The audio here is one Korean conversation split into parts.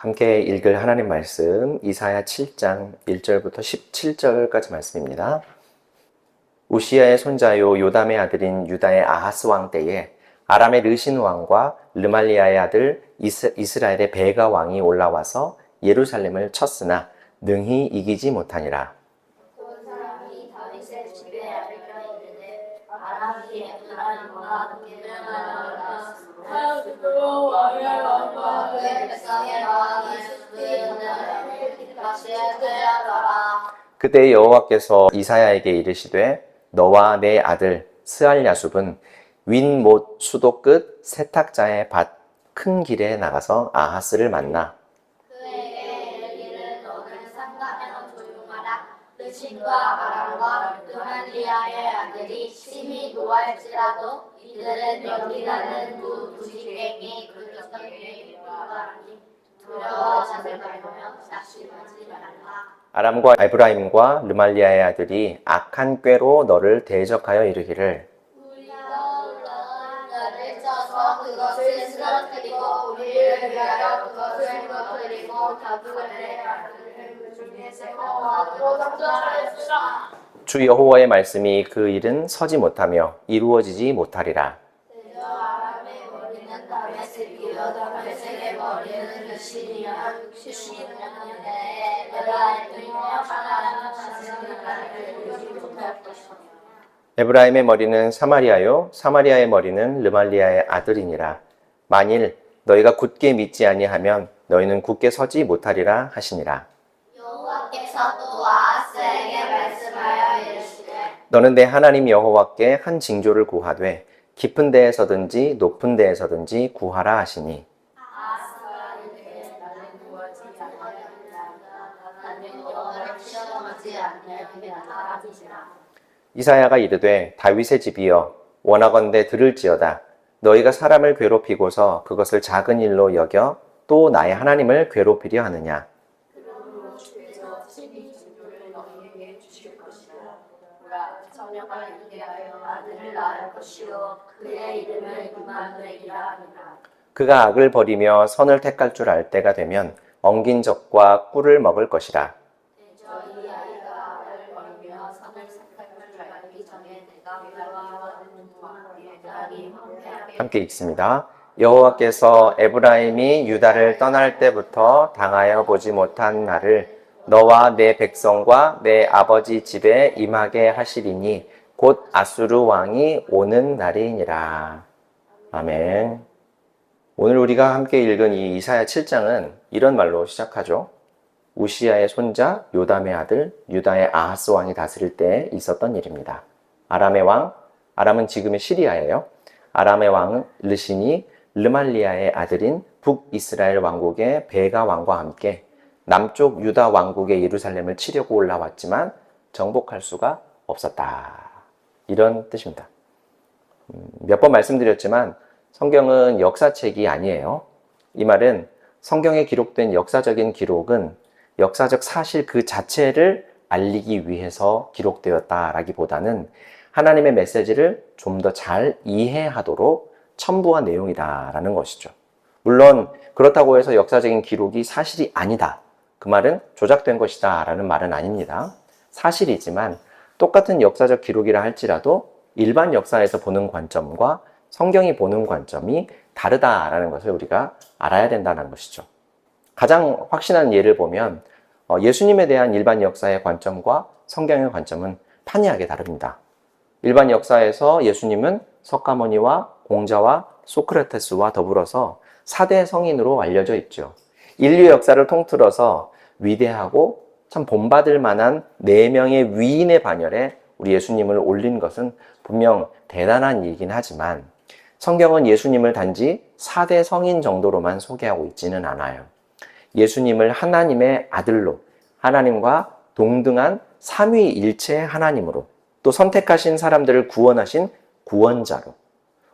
함께 읽을 하나님 말씀 이사야 7장 1절부터 17절까지 말씀입니다. 우시야의 손자요 요담의 아들인 유다의 아하스 왕 때에 아람의 르신 왕과 르말리아의 아들 이스라엘의 베가 왕이 올라와서 예루살렘을 쳤으나 능히 이기지 못하니라. 온 사람이 다윗의 집에 알려 이르되 아람이 에브라임과 게르나라 하였으므로 왕의 왕과 그의 백성의 왕이 숫기는 다시 되었더라. 그때 여호와께서 이사야에게 이르시되 너와 내 아들 스알야숲은 윈못 수도 끝 세탁자의 밭 큰 길에 나가서 아하스를 만나 그에게 이르기를 너는 상가에서 조용하라. 르신과 아람과 르말리아의 아들이 심히 노할지라도 이들은 여기라는 두 부식행이 그 곁에 있노라니 두려워 자세 말며 낙심하지 말라. 아람과 에브라임과 르말리아의 아들이 악한 꾀로 너를 대적하여 이르기를 우리가 올라온 나를 쳐서 그것을 쓰러뜨리고 우리를 위하여 그것을 무너뜨리고 다윗의 아들을 그 중에 세워하고 작전하였으라. 주 여호와의 말씀이 그 일은 서지 못하며 이루어지지 못하리라. 그저 아람의 머리는 다메섹 이어 다메섹의 머리는 르신이야. 르신이었는데 에브라임이며 하나님은 자신의 나라를 이루지 못할 것이며 에브라임의 머리는 사마리아요 사마리아의 머리는 르말리아의 아들이니라. 만일 너희가 굳게 믿지 아니하면 너희는 굳게 서지 못하리라 하시니라. 여호와께서 또 아하스에게 말씀하여 이르시되 너는 내 하나님 여호와께 한 징조를 구하되 깊은 데에서든지 높은 데에서든지 구하라 하시니 아하스가 이르되 나는 구하지 아니하리라. 나는 여호와를 시험하지 아니하리라 하시니라. 이사야가 이르되 다윗의 집이여 원하건대 들을지어다. 너희가 사람을 괴롭히고서 그것을 작은 일로 여겨 또 나의 하나님을 괴롭히려 하느냐. 그러므로 주께서 친히 징조를 너희에게 주실 것이라. 보라, 처녀가 이르하여 아들을 낳을 것이요 그의 이름을 임마누엘이라 하니라. 그가 악을 버리며 선을 택할 줄 알 때가 되면 엉긴 적과 꿀을 먹을 것이라. 저희 아이가 악을 버리며 선을 선택할 줄 알기 전에 내가 미워하는 왕의 딸이 황폐하게 함께 읽습니다. 여호와께서 에브라임이 유다를 떠날 때부터 당하여 보지 못한 날을 너와 내 백성과 내 아버지 집에 임하게 하시리니 곧 아수르 왕이 오는 날이니라. 아멘. 오늘 우리가 함께 읽은 이 이사야 7장은 이런 말로 시작하죠. 우시야의 손자 요담의 아들 유다의 아하스 왕이 다스릴 때 있었던 일입니다. 아람의 왕, 아람은 지금의 시리아예요. 아람의 왕 르신이 르말리아의 아들인 북이스라엘 왕국의 베가 왕과 함께 남쪽 유다 왕국의 예루살렘을 치려고 올라왔지만 정복할 수가 없었다. 이런 뜻입니다. 몇 번 말씀드렸지만 성경은 역사책이 아니에요. 이 말은 성경에 기록된 역사적인 기록은 역사적 사실 그 자체를 알리기 위해서 기록되었다라기보다는 하나님의 메시지를 좀 더 잘 이해하도록 첨부한 내용이다라는 것이죠. 물론 그렇다고 해서 역사적인 기록이 사실이 아니다. 그 말은 조작된 것이다 라는 말은 아닙니다. 사실이지만 똑같은 역사적 기록이라 할지라도 일반 역사에서 보는 관점과 성경이 보는 관점이 다르다라는 것을 우리가 알아야 된다는 것이죠. 가장 확신한 예를 보면 예수님에 대한 일반 역사의 관점과 성경의 관점은 판이하게 다릅니다. 일반 역사에서 예수님은 석가모니와 공자와 소크라테스와 더불어서 4대 성인으로 알려져 있죠. 인류 역사를 통틀어서 위대하고 참 본받을 만한 4명의 위인의 반열에 우리 예수님을 올린 것은 분명 대단한 일이긴 하지만 성경은 예수님을 단지 4대 성인 정도로만 소개하고 있지는 않아요. 예수님을 하나님의 아들로, 하나님과 동등한 삼위일체의 하나님으로, 또 선택하신 사람들을 구원하신 구원자로,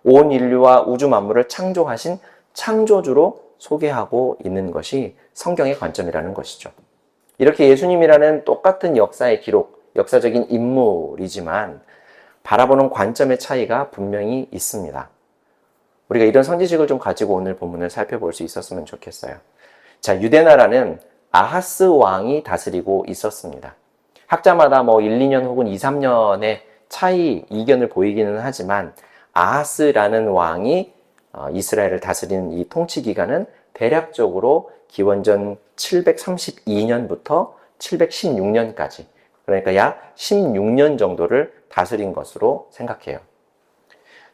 온 인류와 우주 만물을 창조하신 창조주로 소개하고 있는 것이 성경의 관점이라는 것이죠. 이렇게 예수님이라는 똑같은 역사의 기록, 역사적인 인물이지만 바라보는 관점의 차이가 분명히 있습니다. 우리가 이런 선지식을 좀 가지고 오늘 본문을 살펴볼 수 있었으면 좋겠어요. 자, 유대 나라는 아하스 왕이 다스리고 있었습니다. 학자마다 뭐 1, 2년 혹은 2, 3년의 차이, 이견을 보이기는 하지만 아하스라는 왕이 이스라엘을 다스리는 이 통치 기간은 대략적으로 기원전 732년부터 716년까지, 그러니까 약 16년 정도를 다스린 것으로 생각해요.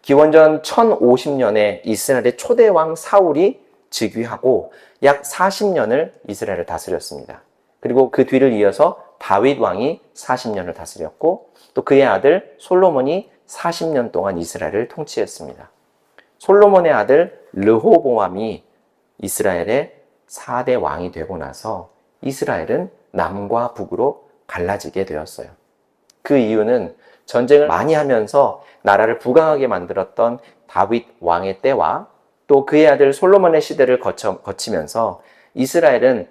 기원전 1050년에 이스라엘의 초대 왕 사울이 즉위하고 약 40년을 이스라엘을 다스렸습니다. 그리고 그 뒤를 이어서 다윗 왕이 40년을 다스렸고 또 그의 아들 솔로몬이 40년 동안 이스라엘을 통치했습니다. 솔로몬의 아들 르호보암이 이스라엘의 4대 왕이 되고 나서 이스라엘은 남과 북으로 갈라지게 되었어요. 그 이유는 전쟁을 많이 하면서 나라를 부강하게 만들었던 다윗 왕의 때와 또 그의 아들 솔로몬의 시대를 거치면서 이스라엘은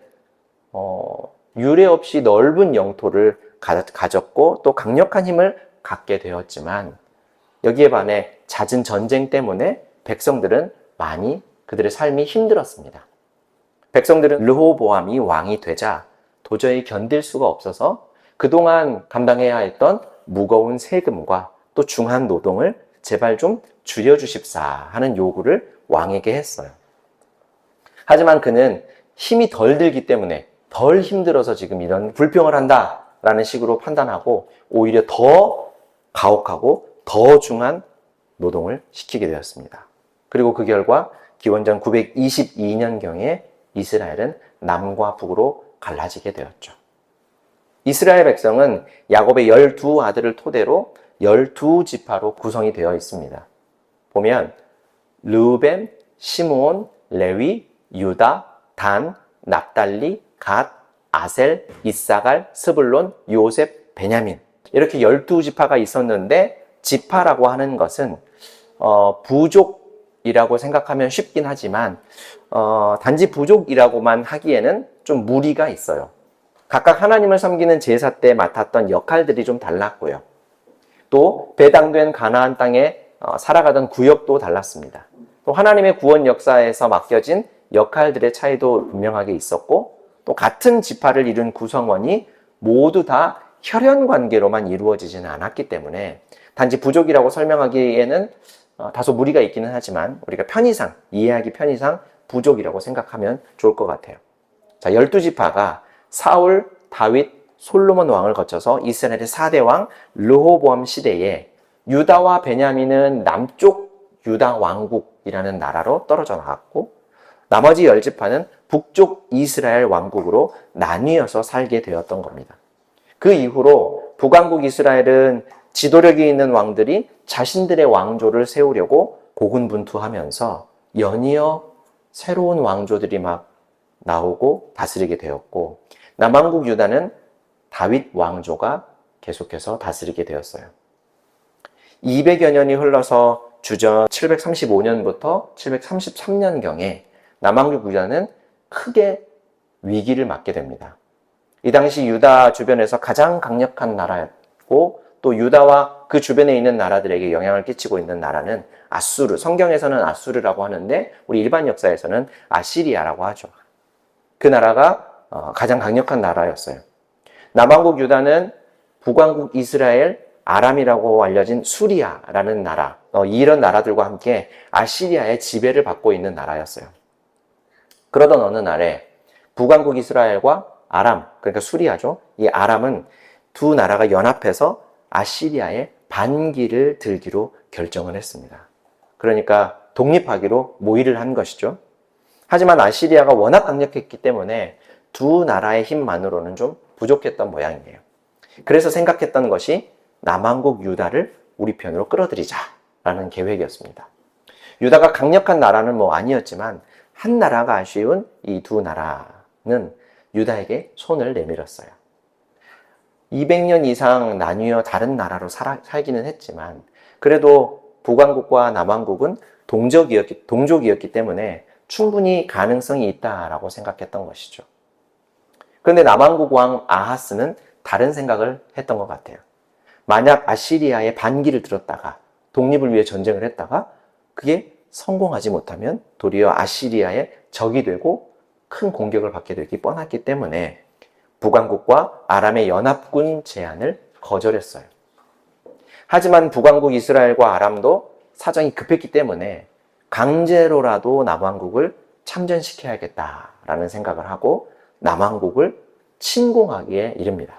유례 없이 넓은 영토를 가졌고 또 강력한 힘을 갖게 되었지만 여기에 반해 잦은 전쟁 때문에 백성들은 많이 그들의 삶이 힘들었습니다. 백성들은 르호보암이 왕이 되자 도저히 견딜 수가 없어서 그동안 감당해야 했던 무거운 세금과 또 중한 노동을 제발 좀 줄여주십사 하는 요구를 왕에게 했어요. 하지만 그는 힘이 덜 들기 때문에 덜 힘들어서 지금 이런 불평을 한다라는 식으로 판단하고 오히려 더 가혹하고 더 중한 노동을 시키게 되었습니다. 그리고 그 결과 기원전 922년경에 이스라엘은 남과 북으로 갈라지게 되었죠. 이스라엘 백성은 야곱의 12아들을 토대로 12지파로 구성이 되어 있습니다. 보면 르우벤, 시므온, 레위, 유다, 단, 납달리, 갓, 아셀, 이사갈, 스불론, 요셉, 베냐민, 이렇게 12지파가 있었는데 지파라고 하는 것은 부족이라고 생각하면 쉽긴 하지만 단지 부족이라고만 하기에는 좀 무리가 있어요. 각각 하나님을 섬기는 제사 때 맡았던 역할들이 좀 달랐고요. 또 배당된 가나안 땅에 살아가던 구역도 달랐습니다. 또 하나님의 구원 역사에서 맡겨진 역할들의 차이도 분명하게 있었고 또 같은 지파를 이룬 구성원이 모두 다 혈연 관계로만 이루어지지는 않았기 때문에 단지 부족이라고 설명하기에는 다소 무리가 있기는 하지만 우리가 편의상, 이해하기 편의상 부족이라고 생각하면 좋을 것 같아요. 자, 12지파가 사울, 다윗, 솔로몬 왕을 거쳐서 이스라엘의 4대 왕 르호보암 시대에 유다와 베냐민은 남쪽 유다 왕국이라는 나라로 떨어져 나갔고 나머지 10지파는 북쪽 이스라엘 왕국으로 나뉘어서 살게 되었던 겁니다. 그 이후로 북왕국 이스라엘은 지도력이 있는 왕들이 자신들의 왕조를 세우려고 고군분투하면서 연이어 새로운 왕조들이 막 나오고 다스리게 되었고 남왕국 유다는 다윗 왕조가 계속해서 다스리게 되었어요. 200여 년이 흘러서 주전 735년부터 733년경에 남왕국 유다는 크게 위기를 맞게 됩니다. 이 당시 유다 주변에서 가장 강력한 나라였고 또 유다와 그 주변에 있는 나라들에게 영향을 끼치고 있는 나라는 아수르, 성경에서는 아수르라고 하는데 우리 일반 역사에서는 아시리아라고 하죠. 그 나라가 가장 강력한 나라였어요. 남왕국 유다는 북왕국 이스라엘, 아람이라고 알려진 수리아라는 나라, 이런 나라들과 함께 아시리아의 지배를 받고 있는 나라였어요. 그러던 어느 날에 북왕국 이스라엘과 아람, 그러니까 수리아죠. 이 아람은 두 나라가 연합해서 아시리아의 반기를 들기로 결정을 했습니다. 그러니까 독립하기로 모의를 한 것이죠. 하지만 아시리아가 워낙 강력했기 때문에 두 나라의 힘만으로는 좀 부족했던 모양이에요. 그래서 생각했던 것이 남왕국 유다를 우리 편으로 끌어들이자라는 계획이었습니다. 유다가 강력한 나라는 아니었지만 한 나라가 아쉬운 이 두 나라는 유다에게 손을 내밀었어요. 200년 이상 나뉘어 다른 나라로 살기는 했지만 그래도 북왕국과 남왕국은 동족이었기 때문에 충분히 가능성이 있다라고 생각했던 것이죠. 그런데 남왕국 왕 아하스는 다른 생각을 했던 것 같아요. 만약 아시리아의 반기를 들었다가 독립을 위해 전쟁을 했다가 그게 성공하지 못하면 도리어 아시리아의 적이 되고 큰 공격을 받게 되기 뻔했기 때문에 북왕국과 아람의 연합군 제안을 거절했어요. 하지만 북왕국 이스라엘과 아람도 사정이 급했기 때문에 강제로라도 남왕국을 참전시켜야겠다라는 생각을 하고 남왕국을 침공하기에 이릅니다.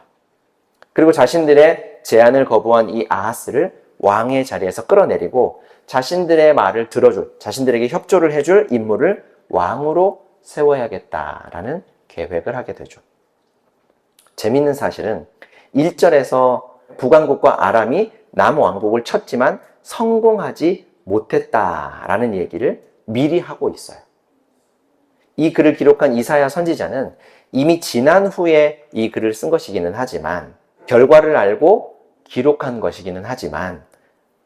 그리고 자신들의 제안을 거부한 이 아하스를 왕의 자리에서 끌어내리고 자신들의 말을 들어줄, 자신들에게 협조를 해줄 인물을 왕으로 세워야겠다라는 계획을 하게 되죠. 재밌는 사실은 1절에서 북왕국과 아람이 남왕국을 쳤지만 성공하지 못했다라는 얘기를 미리 하고 있어요. 이 글을 기록한 이사야 선지자는 이미 지난 후에 이 글을 쓴 것이기는 하지만 결과를 알고 기록한 것이기는 하지만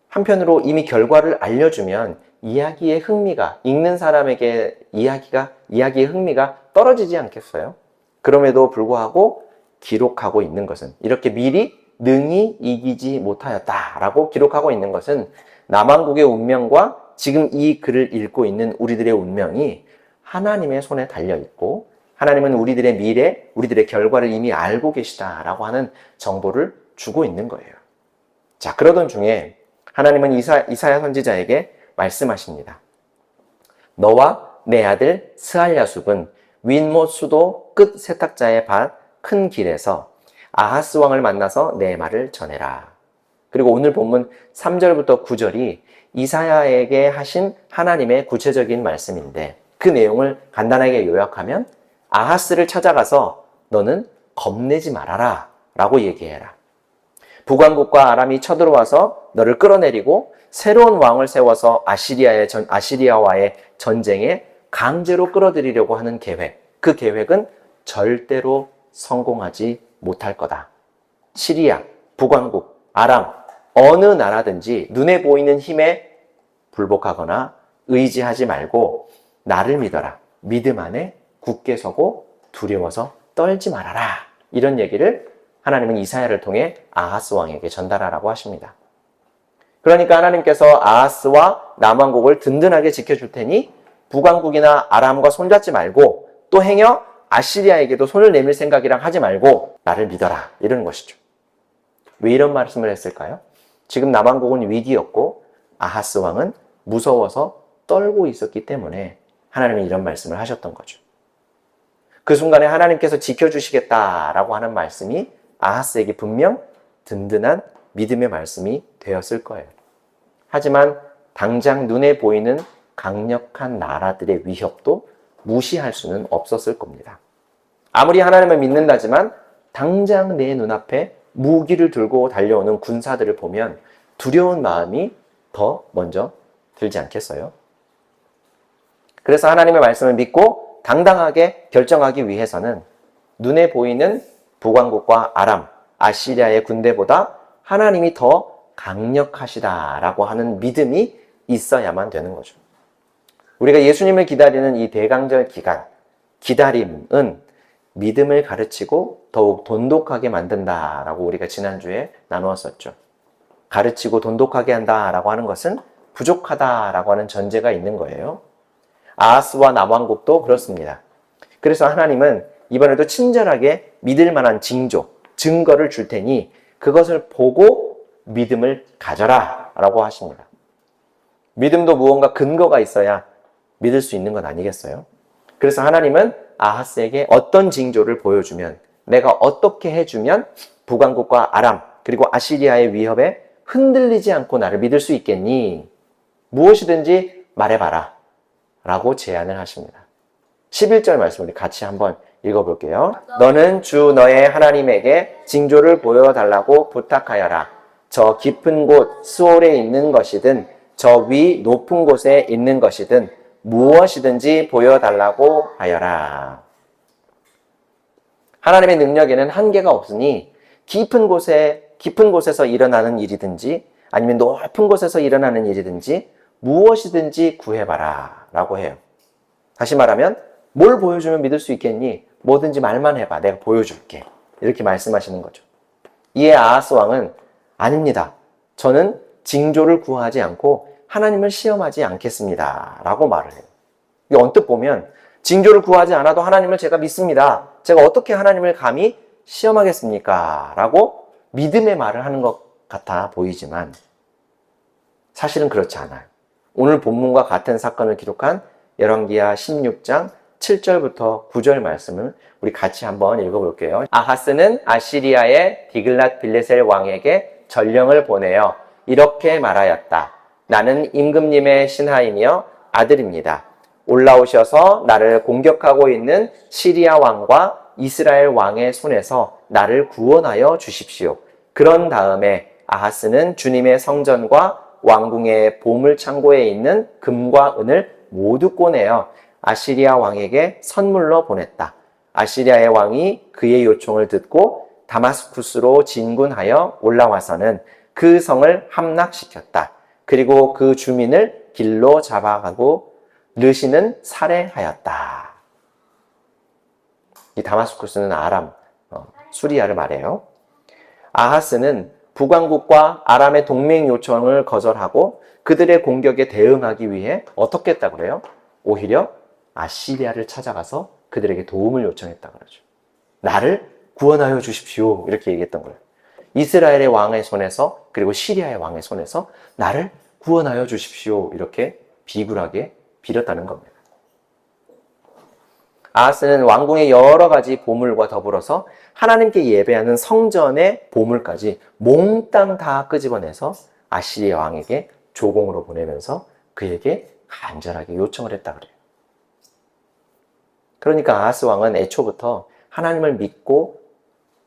한편으로 이미 결과를 알려주면 이야기의 흥미가, 읽는 사람에게 이야기의 흥미가 떨어지지 않겠어요? 그럼에도 불구하고 기록하고 있는 것은, 이렇게 미리 능히 이기지 못하였다라고 기록하고 있는 것은 남왕국의 운명과 지금 이 글을 읽고 있는 우리들의 운명이 하나님의 손에 달려있고 하나님은 우리들의 미래, 우리들의 결과를 이미 알고 계시다라고 하는 정보를 주고 있는 거예요. 자, 그러던 중에 하나님은 이사야 선지자에게 말씀하십니다. 너와 내 아들 스알야숲은 윗못 수도 끝 세탁자의 밭 큰 길에서 아하스 왕을 만나서 내 말을 전해라. 그리고 오늘 본문 3절부터 9절이 이사야에게 하신 하나님의 구체적인 말씀인데 그 내용을 간단하게 요약하면 아하스를 찾아가서 너는 겁내지 말아라 라고 얘기해라. 북왕국과 아람이 쳐들어와서 너를 끌어내리고 새로운 왕을 세워서 아시리아와의 전쟁에 강제로 끌어들이려고 하는 계획, 그 계획은 절대로 성공하지 못할 거다. 시리아, 북왕국, 아람, 어느 나라든지 눈에 보이는 힘에 불복하거나 의지하지 말고 나를 믿어라. 믿음 안에 굳게 서고 두려워서 떨지 말아라. 이런 얘기를 하나님은 이사야를 통해 아하스 왕에게 전달하라고 하십니다. 그러니까 하나님께서 아하스와 남왕국을 든든하게 지켜줄 테니 북왕국이나 아람과 손잡지 말고 또 행여 아시리아에게도 손을 내밀 생각이랑 하지 말고 나를 믿어라. 이러는 것이죠. 왜 이런 말씀을 했을까요? 지금 남왕국은 위기였고 아하스 왕은 무서워서 떨고 있었기 때문에 하나님은 이런 말씀을 하셨던 거죠. 그 순간에 하나님께서 지켜주시겠다라고 하는 말씀이 아하스에게 분명 든든한 믿음의 말씀이 되었을 거예요. 하지만 당장 눈에 보이는 강력한 나라들의 위협도 무시할 수는 없었을 겁니다. 아무리 하나님을 믿는다지만 당장 내 눈앞에 무기를 들고 달려오는 군사들을 보면 두려운 마음이 더 먼저 들지 않겠어요? 그래서 하나님의 말씀을 믿고 당당하게 결정하기 위해서는 눈에 보이는 북왕국과 아람, 아시리아의 군대보다 하나님이 더 강력하시다라고 하는 믿음이 있어야만 되는 거죠. 우리가 예수님을 기다리는 이 대강절 기간, 기다림은 믿음을 가르치고 더욱 돈독하게 만든다라고 우리가 지난주에 나누었었죠. 가르치고 돈독하게 한다라고 하는 것은 부족하다라고 하는 전제가 있는 거예요. 아하스와 남왕국도 그렇습니다. 그래서 하나님은 이번에도 친절하게 믿을 만한 징조, 증거를 줄 테니 그것을 보고 믿음을 가져라 라고 하십니다. 믿음도 무언가 근거가 있어야 믿을 수 있는 건 아니겠어요? 그래서 하나님은 아하스에게 어떤 징조를 보여주면, 내가 어떻게 해주면 북왕국과 아람 그리고 아시리아의 위협에 흔들리지 않고 나를 믿을 수 있겠니? 무엇이든지 말해봐라 라고 제안을 하십니다. 11절 말씀 우리 같이 한번 읽어볼게요. 너는 주 너의 하나님에게 징조를 보여달라고 부탁하여라. 저 깊은 곳 스올에 있는 것이든 저 위 높은 곳에 있는 것이든 무엇이든지 보여달라고 하여라. 하나님의 능력에는 한계가 없으니 깊은 곳에서 일어나는 일이든지 아니면 높은 곳에서 일어나는 일이든지 무엇이든지 구해봐라 라고 해요. 다시 말하면 뭘 보여주면 믿을 수 있겠니? 뭐든지 말만 해봐. 내가 보여줄게. 이렇게 말씀하시는 거죠. 이에 아하스 왕은 아닙니다. 저는 징조를 구하지 않고 하나님을 시험하지 않겠습니다. 라고 말을 해요. 언뜻 보면 징조를 구하지 않아도 하나님을 제가 믿습니다. 제가 어떻게 하나님을 감히 시험하겠습니까? 라고 믿음의 말을 하는 것 같아 보이지만 사실은 그렇지 않아요. 오늘 본문과 같은 사건을 기록한 열왕기하 16장 7절부터 9절 말씀을 우리 같이 한번 읽어볼게요. 아하스는 아시리아의 디글랏 빌레셀 왕에게 전령을 보내어 이렇게 말하였다. 나는 임금님의 신하이며 아들입니다. 올라오셔서 나를 공격하고 있는 시리아 왕과 이스라엘 왕의 손에서 나를 구원하여 주십시오. 그런 다음에 아하스는 주님의 성전과 왕궁의 보물 창고에 있는 금과 은을 모두 꺼내어 아시리아 왕에게 선물로 보냈다. 아시리아의 왕이 그의 요청을 듣고 다마스쿠스로 진군하여 올라와서는 그 성을 함락시켰다. 그리고 그 주민을 길로 잡아가고 르시는 살해하였다. 이 다마스쿠스는 아람, 수리아를 말해요. 아하스는 북왕국과 아람의 동맹 요청을 거절하고 그들의 공격에 대응하기 위해 어떻게 했다고 그래요? 오히려 아시리아를 찾아가서 그들에게 도움을 요청했다고 그러죠. 나를 구원하여 주십시오. 이렇게 얘기했던 거예요. 이스라엘의 왕의 손에서 그리고 시리아의 왕의 손에서 나를 구원하여 주십시오. 이렇게 비굴하게 빌었다는 겁니다. 아하스는 왕궁의 여러 가지 보물과 더불어서 하나님께 예배하는 성전의 보물까지 몽땅 다 끄집어내서 아시리아 왕에게 조공으로 보내면서 그에게 간절하게 요청을 했다 그래요. 그러니까 아하스 왕은 애초부터 하나님을 믿고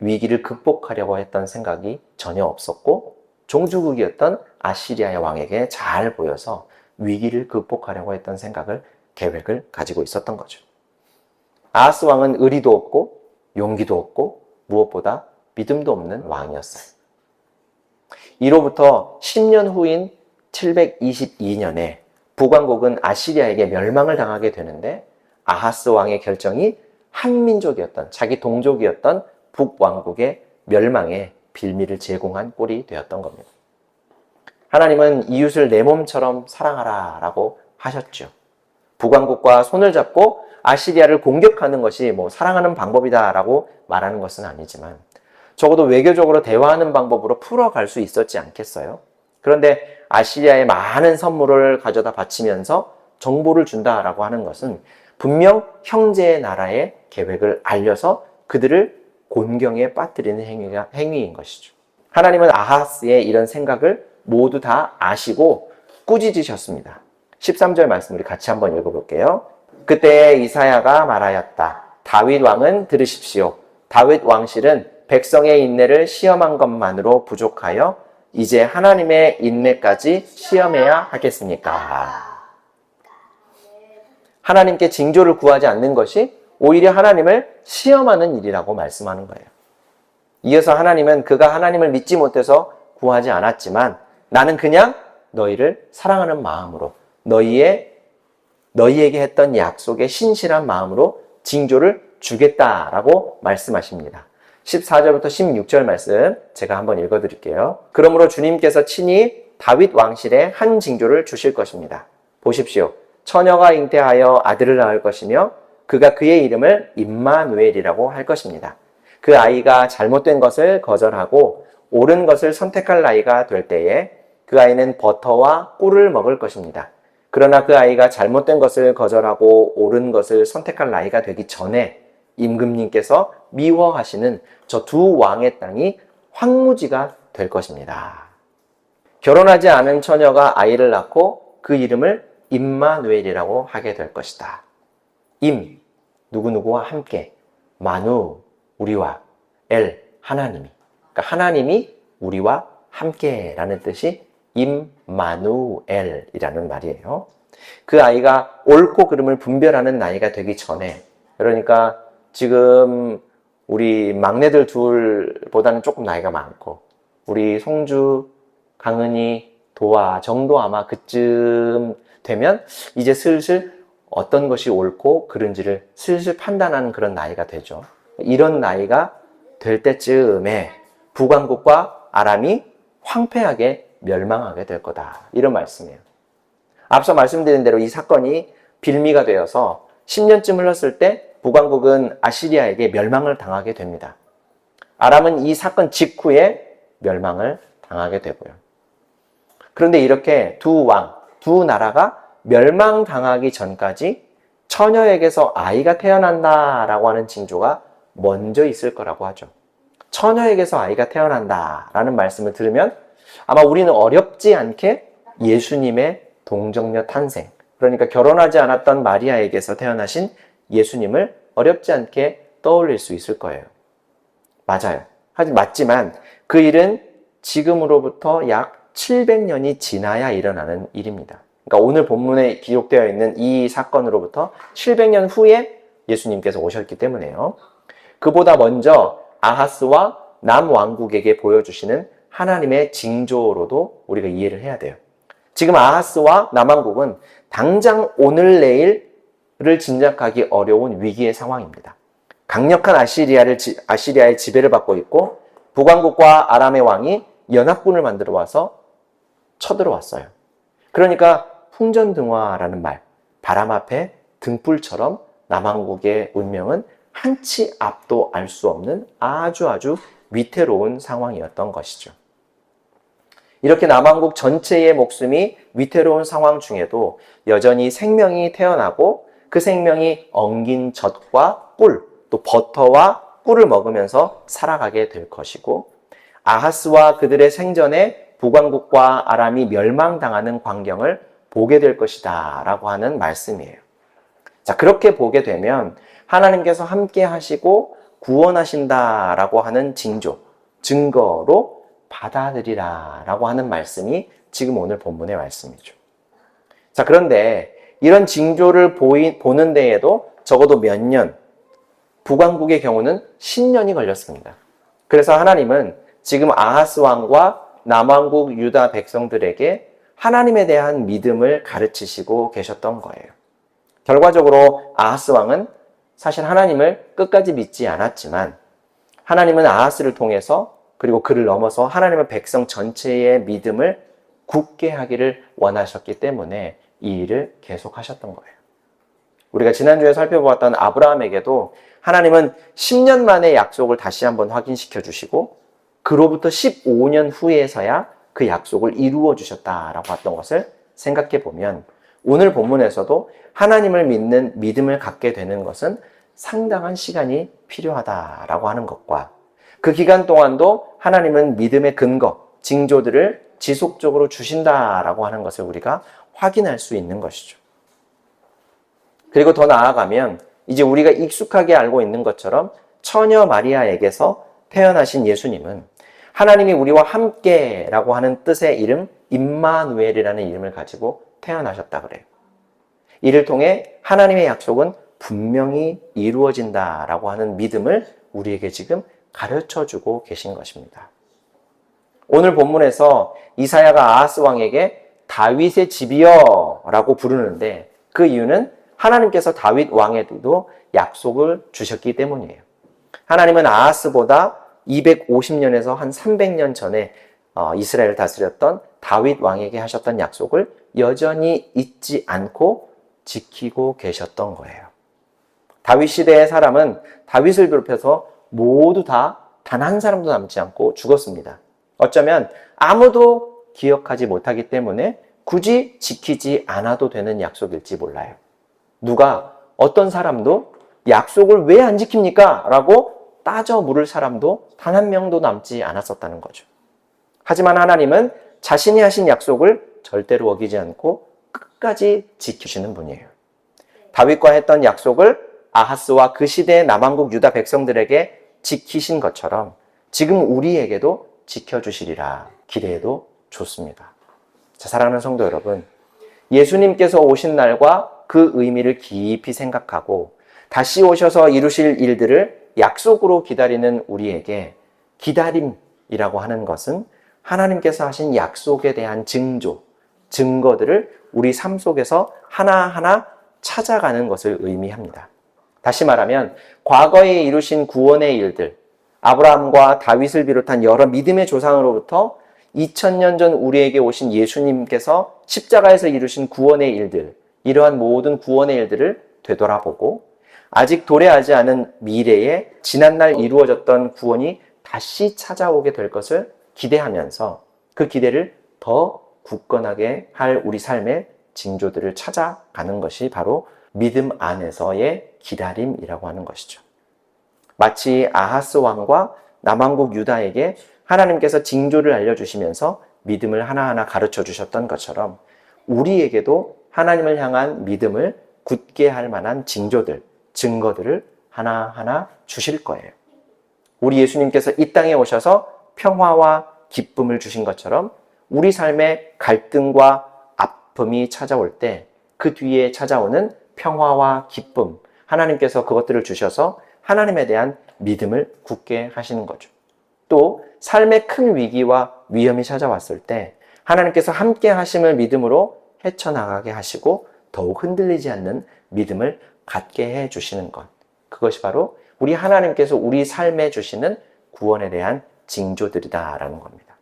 위기를 극복하려고 했던 생각이 전혀 없었고 종주국이었던 아시리아의 왕에게 잘 보여서 위기를 극복하려고 했던 계획을 가지고 있었던 거죠. 아하스 왕은 의리도 없고 용기도 없고 무엇보다 믿음도 없는 왕이었어요. 이로부터 10년 후인 722년에 북왕국은 아시리아에게 멸망을 당하게 되는데 아하스 왕의 결정이 한민족이었던 자기 동족이었던 북왕국의 멸망에 빌미를 제공한 꼴이 되었던 겁니다. 하나님은 이웃을 내 몸처럼 사랑하라 라고 하셨죠. 북왕국과 손을 잡고 아시리아를 공격하는 것이 사랑하는 방법이다 라고 말하는 것은 아니지만 적어도 외교적으로 대화하는 방법으로 풀어갈 수 있었지 않겠어요? 그런데 아시리아에 많은 선물을 가져다 바치면서 정보를 준다라고 하는 것은 분명 형제의 나라의 계획을 알려서 그들을 곤경에 빠뜨리는 행위인 것이죠. 하나님은 아하스의 이런 생각을 모두 다 아시고 꾸짖으셨습니다. 13절 말씀 우리 같이 한번 읽어볼게요. 그때 이사야가 말하였다. 다윗 왕은 들으십시오. 다윗 왕실은 백성의 인내를 시험한 것만으로 부족하여 이제 하나님의 인내까지 시험해야 하겠습니까? 하나님께 징조를 구하지 않는 것이 오히려 하나님을 시험하는 일이라고 말씀하는 거예요. 이어서 하나님은 그가 하나님을 믿지 못해서 구하지 않았지만 나는 그냥 너희를 사랑하는 마음으로 너희에게 했던 약속에 신실한 마음으로 징조를 주겠다라고 말씀하십니다. 14절부터 16절 말씀 제가 한번 읽어드릴게요. 그러므로 주님께서 친히 다윗 왕실에 한 징조를 주실 것입니다. 보십시오. 처녀가 잉태하여 아들을 낳을 것이며 그가 그의 이름을 임마누엘이라고 할 것입니다. 그 아이가 잘못된 것을 거절하고 옳은 것을 선택할 나이가 될 때에 그 아이는 버터와 꿀을 먹을 것입니다. 그러나 그 아이가 잘못된 것을 거절하고 옳은 것을 선택할 나이가 되기 전에 임금님께서 미워하시는 저 두 왕의 땅이 황무지가 될 것입니다. 결혼하지 않은 처녀가 아이를 낳고 그 이름을 임마누엘이라고 하게 될 것이다. 누구누구와 함께, 마누, 우리와, 하나님이. 그러니까 하나님이 우리와 함께라는 뜻이 임마누엘이라는 말이에요. 그 아이가 옳고 그름을 분별하는 나이가 되기 전에, 그러니까 지금 우리 막내들 둘보다는 조금 나이가 많고 우리 송주, 강은이, 도아 정도 아마 그쯤 되면 이제 슬슬 어떤 것이 옳고 그른지를 슬슬 판단하는 그런 나이가 되죠. 이런 나이가 될 때쯤에 북왕국과 아람이 황폐하게 멸망하게 될 거다. 이런 말씀이에요. 앞서 말씀드린 대로 이 사건이 빌미가 되어서 10년쯤 흘렀을 때 북왕국은 아시리아에게 멸망을 당하게 됩니다. 아람은 이 사건 직후에 멸망을 당하게 되고요. 그런데 이렇게 두 나라가 멸망당하기 전까지 처녀에게서 아이가 태어난다라고 하는 징조가 먼저 있을 거라고 하죠. 처녀에게서 아이가 태어난다라는 말씀을 들으면 아마 우리는 어렵지 않게 예수님의 동정녀 탄생, 그러니까 결혼하지 않았던 마리아에게서 태어나신 예수님을 어렵지 않게 떠올릴 수 있을 거예요. 맞아요. 맞지만 그 일은 지금으로부터 약 700년이 지나야 일어나는 일입니다. 그러니까 오늘 본문에 기록되어 있는 이 사건으로부터 700년 후에 예수님께서 오셨기 때문에요. 그보다 먼저 아하스와 남왕국에게 보여주시는 하나님의 징조로도 우리가 이해를 해야 돼요. 지금 아하스와 남왕국은 당장 오늘 내일을 짐작하기 어려운 위기의 상황입니다. 강력한 아시리아의 지배를 받고 있고 북왕국과 아람의 왕이 연합군을 만들어 와서 쳐들어왔어요. 그러니까 풍전등화라는 말, 바람 앞에 등불처럼 남왕국의 운명은 한치 앞도 알 수 없는 아주 위태로운 상황이었던 것이죠. 이렇게 남왕국 전체의 목숨이 위태로운 상황 중에도 여전히 생명이 태어나고 그 생명이 엉긴 젖과 꿀, 또 버터와 꿀을 먹으면서 살아가게 될 것이고, 아하스와 그들의 생전에 북왕국과 아람이 멸망당하는 광경을 보게 될 것이다 라고 하는 말씀이에요. 자, 그렇게 보게 되면 하나님께서 함께 하시고 구원하신다라고 하는 증거로 받아들이라 라고 하는 말씀이 지금 오늘 본문의 말씀이죠. 자, 그런데 이런 징조를 보는 데에도 적어도 몇 년, 북왕국의 경우는 10년이 걸렸습니다. 그래서 하나님은 지금 아하스 왕과 남왕국 유다 백성들에게 하나님에 대한 믿음을 가르치시고 계셨던 거예요. 결과적으로 아하스 왕은 사실 하나님을 끝까지 믿지 않았지만 하나님은 아하스를 통해서 그리고 그를 넘어서 하나님의 백성 전체의 믿음을 굳게 하기를 원하셨기 때문에 이 일을 계속하셨던 거예요. 우리가 지난주에 살펴보았던 아브라함에게도 하나님은 10년 만에 약속을 다시 한번 확인시켜 주시고 그로부터 15년 후에서야 그 약속을 이루어 주셨다라고 했던 것을 생각해 보면 오늘 본문에서도 하나님을 믿는 믿음을 갖게 되는 것은 상당한 시간이 필요하다라고 하는 것과 그 기간 동안도 하나님은 믿음의 근거, 징조들을 지속적으로 주신다라고 하는 것을 우리가 확인할 수 있는 것이죠. 그리고 더 나아가면 이제 우리가 익숙하게 알고 있는 것처럼 처녀 마리아에게서 태어나신 예수님은 하나님이 우리와 함께라고 하는 뜻의 이름 임마누엘이라는 이름을 가지고 태어나셨다 그래요. 이를 통해 하나님의 약속은 분명히 이루어진다라고 하는 믿음을 우리에게 지금 가르쳐주고 계신 것입니다. 오늘 본문에서 이사야가 아하스 왕에게 다윗의 집이여 라고 부르는데 그 이유는 하나님께서 다윗 왕에게도 약속을 주셨기 때문이에요. 하나님은 아하스보다 250년에서 한 300년 전에 이스라엘을 다스렸던 다윗 왕에게 하셨던 약속을 여전히 잊지 않고 지키고 계셨던 거예요. 다윗 시대의 사람은 다윗을 비롯해서 모두 다 단 한 사람도 남지 않고 죽었습니다. 어쩌면 아무도 기억하지 못하기 때문에 굳이 지키지 않아도 되는 약속일지 몰라요. 누가 어떤 사람도 약속을 왜 안 지킵니까? 라고 따져 물을 사람도 단 한 명도 남지 않았었다는 거죠. 하지만 하나님은 자신이 하신 약속을 절대로 어기지 않고 끝까지 지키시는 분이에요. 다윗과 했던 약속을 아하스와 그 시대의 남왕국 유다 백성들에게 지키신 것처럼 지금 우리에게도 지켜주시리라 기대해도 좋습니다. 자, 사랑하는 성도 여러분, 예수님께서 오신 날과 그 의미를 깊이 생각하고 다시 오셔서 이루실 일들을 약속으로 기다리는 우리에게 기다림이라고 하는 것은 하나님께서 하신 약속에 대한 증거들을 우리 삶 속에서 하나하나 찾아가는 것을 의미합니다. 다시 말하면 과거에 이루신 구원의 일들, 아브라함과 다윗을 비롯한 여러 믿음의 조상으로부터 2000년 전 우리에게 오신 예수님께서 십자가에서 이루신 구원의 일들, 이러한 모든 구원의 일들을 되돌아보고 아직 도래하지 않은 미래에 지난날 이루어졌던 구원이 다시 찾아오게 될 것을 기대하면서 그 기대를 더 굳건하게 할 우리 삶의 징조들을 찾아가는 것이 바로 믿음 안에서의 기다림이라고 하는 것이죠. 마치 아하스 왕과 남왕국 유다에게 하나님께서 징조를 알려주시면서 믿음을 하나하나 가르쳐 주셨던 것처럼 우리에게도 하나님을 향한 믿음을 굳게 할 만한 징조들, 증거들을 하나하나 주실 거예요. 우리 예수님께서 이 땅에 오셔서 평화와 기쁨을 주신 것처럼 우리 삶에 갈등과 아픔이 찾아올 때 그 뒤에 찾아오는 평화와 기쁨, 하나님께서 그것들을 주셔서 하나님에 대한 믿음을 굳게 하시는 거죠. 또 삶의 큰 위기와 위험이 찾아왔을 때 하나님께서 함께 하심을 믿음으로 헤쳐나가게 하시고 더욱 흔들리지 않는 믿음을 갖게 해 주시는 것. 그것이 바로 우리 하나님께서 우리 삶에 주시는 구원에 대한 징조들이다라는 겁니다.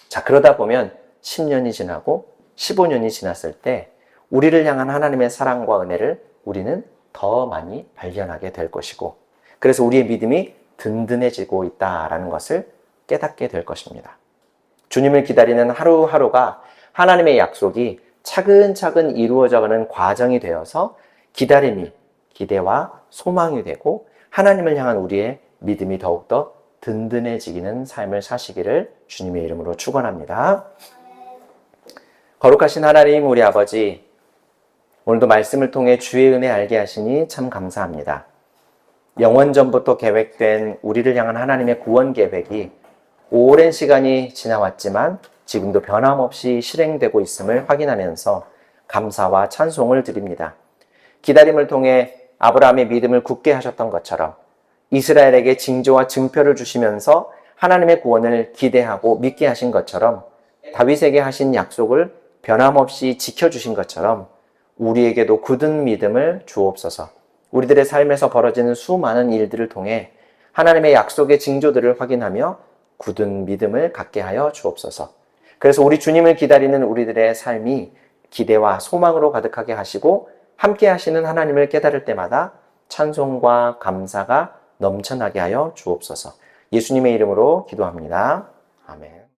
자, 그러다 보면 10년이 지나고 15년이 지났을 때 우리를 향한 하나님의 사랑과 은혜를 우리는 더 많이 발견하게 될 것이고 그래서 우리의 믿음이 든든해지고 있다라는 것을 깨닫게 될 것입니다. 주님을 기다리는 하루하루가 하나님의 약속이 차근차근 이루어져가는 과정이 되어서 기다림이 기대와 소망이 되고 하나님을 향한 우리의 믿음이 더욱더 든든해지는 삶을 사시기를 주님의 이름으로 축원합니다. 거룩하신 하나님 우리 아버지, 오늘도 말씀을 통해 주의 은혜 알게 하시니 참 감사합니다. 영원전부터 계획된 우리를 향한 하나님의 구원 계획이 오랜 시간이 지나왔지만 지금도 변함없이 실행되고 있음을 확인하면서 감사와 찬송을 드립니다. 기다림을 통해 아브라함의 믿음을 굳게 하셨던 것처럼 이스라엘에게 징조와 증표를 주시면서 하나님의 구원을 기대하고 믿게 하신 것처럼 다윗에게 하신 약속을 변함없이 지켜주신 것처럼 우리에게도 굳은 믿음을 주옵소서. 우리들의 삶에서 벌어지는 수많은 일들을 통해 하나님의 약속의 징조들을 확인하며 굳은 믿음을 갖게 하여 주옵소서. 그래서 우리 주님을 기다리는 우리들의 삶이 기대와 소망으로 가득하게 하시고 함께 하시는 하나님을 깨달을 때마다 찬송과 감사가 넘쳐나게 하여 주옵소서. 예수님의 이름으로 기도합니다. 아멘.